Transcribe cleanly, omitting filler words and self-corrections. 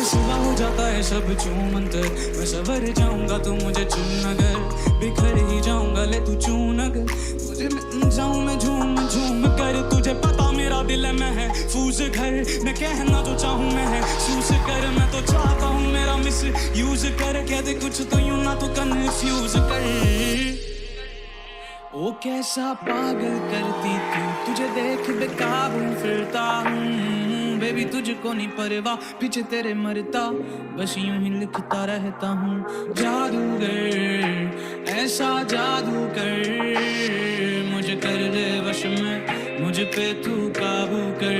सुबह हो जाता है सब चूमंतर, मैं सवर जाऊंगा तू मुझे चुन अगर, बिखर ही जाऊंगा ले तू चून अगर, तुझे मिल जाऊं मैं झूम झूम कर। तुझे पता मेरा दिल है मैं है फूस घर, मैं कहना जो चाहूं मैं है सूस कर। मैं तो चाहता हूँ मेरा मिस यूज कर, कह दे कुछ तो यूं ना तो कन्फ्यूज कर। ओ कैसा पागल करती तू, तुझे देख बेकाबू फिरता हूँ बेबी, तुझको नहीं परवाह पीछे तेरे मरता, बस यूं ही लिखता रहता हूँ। जादूगर ऐसा जादू कर, मुझे कर दे वश में, मुझ पे तू काबू कर।